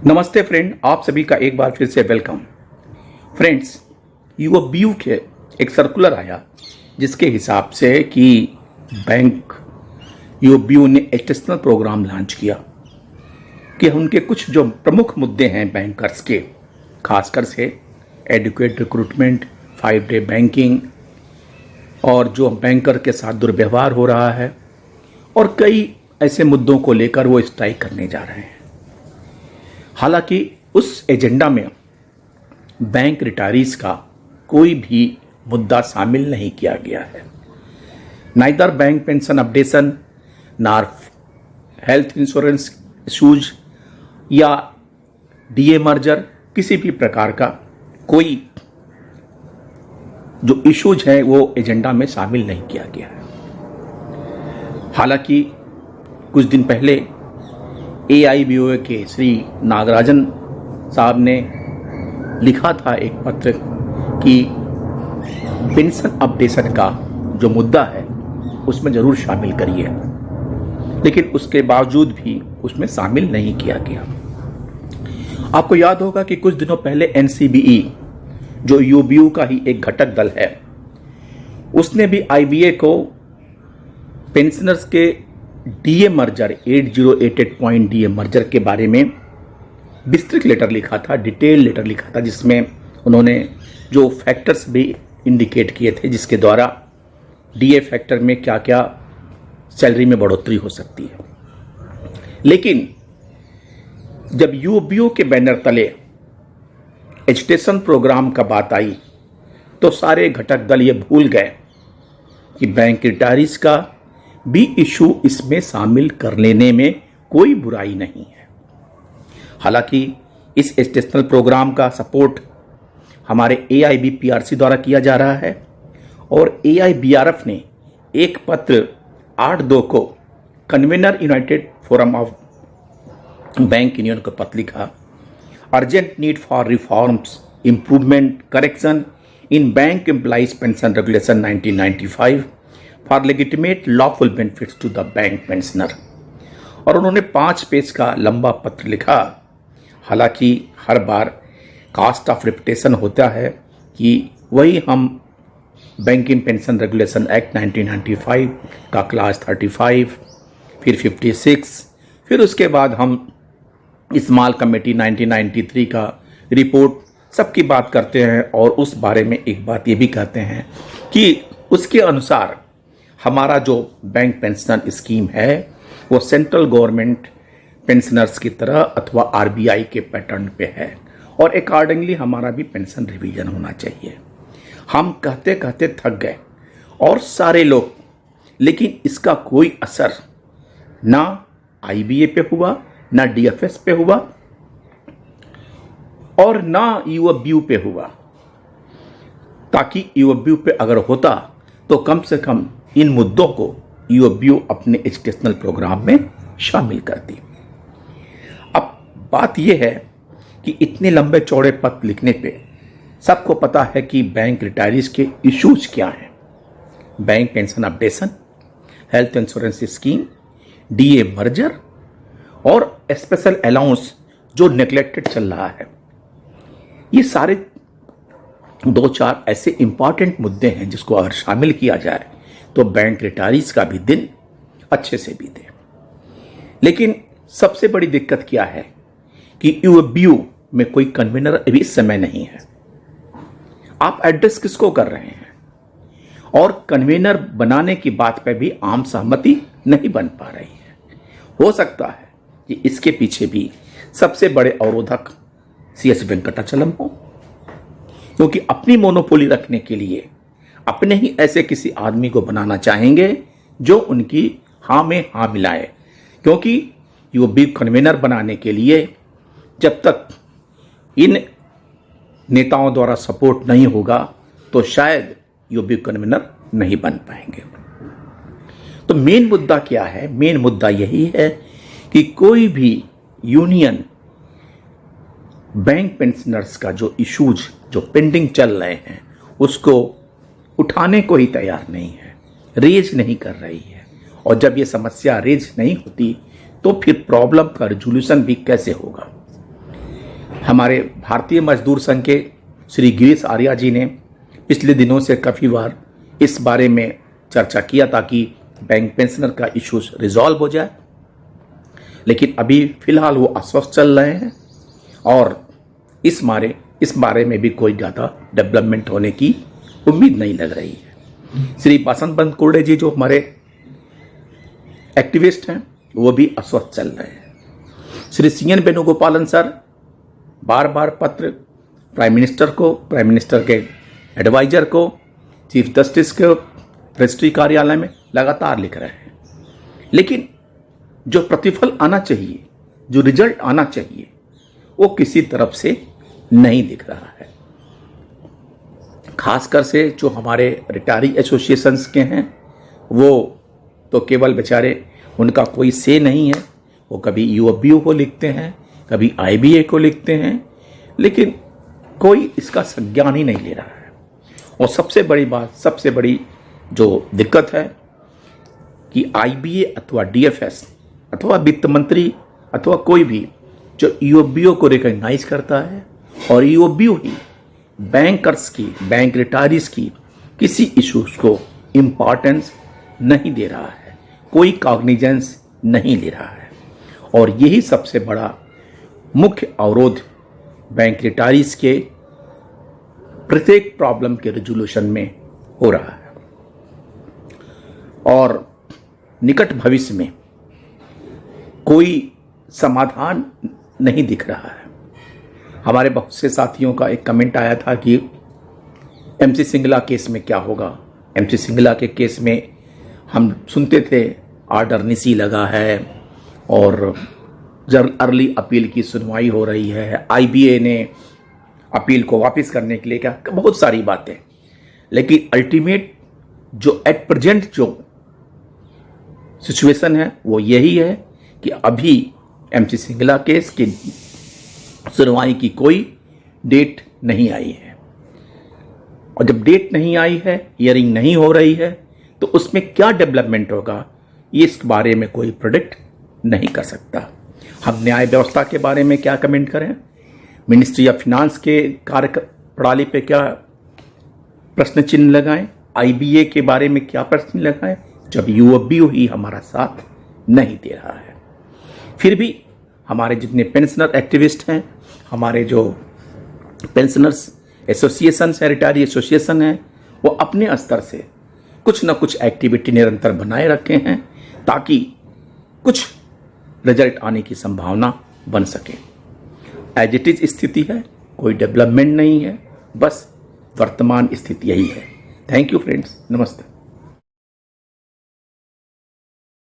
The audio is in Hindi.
नमस्ते फ्रेंड, आप सभी का एक बार फिर से वेलकम। फ्रेंड्स, यूओबीयू के एक सर्कुलर आया जिसके हिसाब से कि बैंक यूओबीयू ने एजुकेशनल प्रोग्राम लॉन्च किया कि उनके कुछ जो प्रमुख मुद्दे हैं बैंकर्स के, खासकर से एडुकेट रिक्रूटमेंट, 5 डे बैंकिंग और जो बैंकर के साथ दुर्व्यवहार हो रहा है और कई ऐसे मुद्दों को लेकर वो स्ट्राइक करने जा रहे हैं। हालांकि उस एजेंडा में बैंक रिटायरीज का कोई भी मुद्दा शामिल नहीं किया गया है। नाइदर बैंक पेंशन अपडेशन, नार हेल्थ इंश्योरेंस इशूज या डीए मर्जर, किसी भी प्रकार का कोई जो इश्यूज है वो एजेंडा में शामिल नहीं किया गया है। हालांकि कुछ दिन पहले AIBOA के श्री नागराजन साहब ने लिखा था एक पत्र कि पेंशन अपडेशन का जो मुद्दा है उसमें जरूर शामिल करिए, लेकिन उसके बावजूद भी उसमें शामिल नहीं किया गया। आपको याद होगा कि कुछ दिनों पहले NCBE जो यूबीयू का ही एक घटक दल है, उसने भी IBA को पेंशनर्स के डीए मर्जर 8088.DA मर्जर के बारे में विस्तृत लेटर लिखा था, डिटेल लेटर लिखा था, जिसमें उन्होंने जो फैक्टर्स भी इंडिकेट किए थे जिसके द्वारा डीए फैक्टर में क्या क्या सैलरी में बढ़ोतरी हो सकती है। लेकिन जब यूबीयू के बैनर तले एजुकेशन प्रोग्राम का बात आई तो सारे घटक दल ये भूल गए कि बैंक रिटायरीज का भी इशू इसमें शामिल कर लेने में कोई बुराई नहीं है। हालांकि इस एजुकेशनल प्रोग्राम का सपोर्ट हमारे AIBPRC द्वारा किया जा रहा है और AIBRF ने एक पत्र 8/2 को convener United Forum of Bank Union को पत्र लिखा, urgent need for reforms, improvement, correction in bank employees pension regulation 1995 for legitimate lawful benefits to the bank pensioner. और उन्होंने 5 पेज का लंबा पत्र लिखा। हालांकि हर बार कास्ट ऑफ रेपुटेशन होता है कि वही हम बैंकिंग पेंशन रेगुलेशन एक्ट 1995 का क्लास 35, फिर 56, फिर उसके बाद हम स्मॉल कमेटी 1993 का रिपोर्ट सबकी बात करते हैं और उस बारे में एक बात ये भी कहते हैं कि उसके अनुसार हमारा जो बैंक पेंशन स्कीम है वो सेंट्रल गवर्नमेंट पेंशनर्स की तरह अथवा RBI के पैटर्न पे है और अकॉर्डिंगली हमारा भी पेंशन रिवीजन होना चाहिए। हम कहते कहते थक गए और सारे लोग, लेकिन इसका कोई असर ना IBA पे हुआ, ना DFS पे हुआ और ना यूओबीयू पे हुआ। ताकि यूओबीयू पे अगर होता तो कम से कम इन मुद्दों को यूओबीयू अपने एजुकेशनल प्रोग्राम में शामिल करती। अब बात यह है कि इतने लंबे चौड़े पत्र लिखने पे सबको पता है कि बैंक रिटायरीज के इश्यूज क्या हैं। Bank pension updation, health insurance scheme, DA merger और स्पेशल अलाउंस जो नेग्लेक्टेड चल रहा है, ये सारे 2-4 ऐसे इंपॉर्टेंट मुद्दे हैं जिसको अगर शामिल किया जाए तो बैंक रिटायरीज का भी दिन अच्छे से बीते। लेकिन सबसे बड़ी दिक्कत क्या है कि यूओबीयू में कोई कन्वीनर अभी इस समय नहीं है। आप एड्रेस किसको कर रहे हैं? और कन्वीनर बनाने की बात पे भी आम सहमति नहीं बन पा रही है। हो सकता है कि इसके पीछे भी सबसे बड़े अवरोधक CS वेंकटाचलम हो, क्योंकि अपनी मोनोपोली रखने के लिए अपने ही ऐसे किसी आदमी को बनाना चाहेंगे जो उनकी हाँ में हाँ मिलाए। क्योंकि यूओबीयू कन्वीनर बनाने के लिए जब तक इन नेताओं द्वारा सपोर्ट नहीं होगा तो शायद यूओबीयू कन्वीनर नहीं बन पाएंगे। तो मेन मुद्दा क्या है? मेन मुद्दा यही है कि कोई भी यूनियन बैंक पेंशनर्स का जो इश्यूज जो पेंडिंग चल रहे हैं उसको उठाने को ही तैयार नहीं है, रेज नहीं कर रही है। और जब ये समस्या रेज नहीं होती तो फिर प्रॉब्लम का रिजोल्यूशन भी कैसे होगा। हमारे भारतीय मजदूर संघ के श्री गिरीश आर्या जी ने पिछले दिनों से काफ़ी बार इस बारे में चर्चा किया ताकि बैंक पेंशनर का इश्यूज रिजॉल्व हो जाए, लेकिन अभी फिलहाल वो अस्वस्थ चल रहे हैं और इस बारे में भी कोई ज़्यादा डेवलपमेंट होने की उम्मीद नहीं लग रही है। श्री बसंत पंत कुर्डे जी जो हमारे एक्टिविस्ट हैं वो भी अस्वस्थ चल रहे हैं। Shri C N Venugopalan sir बार बार पत्र प्राइम मिनिस्टर को, प्राइम मिनिस्टर के एडवाइजर को, चीफ जस्टिस के रजिस्ट्री कार्यालय में लगातार लिख रहे हैं, लेकिन जो प्रतिफल आना चाहिए, जो रिजल्ट आना चाहिए, वो किसी तरफ से नहीं दिख रहा है। खासकर से जो हमारे रिटायरी एसोसिएशंस के हैं वो तो केवल बेचारे, उनका कोई से नहीं है। वो कभी यूएफबीयू को लिखते हैं, कभी आईबीए को लिखते हैं, लेकिन कोई इसका संज्ञान ही नहीं ले रहा है। और सबसे बड़ी बात, सबसे बड़ी जो दिक्कत है कि आईबीए अथवा डीएफएस अथवा वित्त मंत्री अथवा कोई भी जो यूएफबीयू को रिकॉग्नाइज करता है और यूएफबीयू ही बैंकर्स की, बैंक रिटायरीज की किसी इश्यूज को इम्पॉर्टेंस नहीं दे रहा है, कोई कॉग्निजेंस नहीं ले रहा है। और यही सबसे बड़ा मुख्य अवरोध बैंक रिटायरीज के प्रत्येक प्रॉब्लम के रिजोल्यूशन में हो रहा है। और निकट भविष्य में कोई समाधान नहीं दिख रहा है। हमारे बहुत से साथियों का एक कमेंट आया था कि एमसी सिंगला केस में क्या होगा। एमसी सिंगला के केस में हम सुनते थे आर्डर निसी लगा है और अर्ली अपील की सुनवाई हो रही है, आईबीए ने अपील को वापस करने के लिए क्या, बहुत सारी बातें। लेकिन अल्टीमेट जो एट प्रेजेंट जो सिचुएशन है वो यही है कि अभी एमसी सिंगला केस की सुनवाई की कोई डेट नहीं आई है। और जब डेट नहीं आई है, हियरिंग नहीं हो रही है, तो उसमें क्या डेवलपमेंट होगा ये इस बारे में कोई प्रेडिक्ट नहीं कर सकता। हम न्याय व्यवस्था के बारे में क्या कमेंट करें, मिनिस्ट्री ऑफ फिनांस के कार्य प्रणाली पे क्या प्रश्न चिन्ह लगाएं, आईबीए के बारे में क्या प्रश्न लगाएं, जब यूएफबीयू ही हमारा साथ नहीं दे रहा है। फिर भी हमारे जितने पेंशनर एक्टिविस्ट हैं, हमारे जो पेंशनर्स एसोसिएशन है, रिटायरी एसोसिएशन है, वो अपने स्तर से कुछ न कुछ एक्टिविटी निरंतर बनाए रखे हैं ताकि कुछ रिजल्ट आने की संभावना बन सके। एज इट इज स्थिति है, कोई डेवलपमेंट नहीं है, बस वर्तमान स्थिति यही है। थैंक यू फ्रेंड्स, नमस्ते।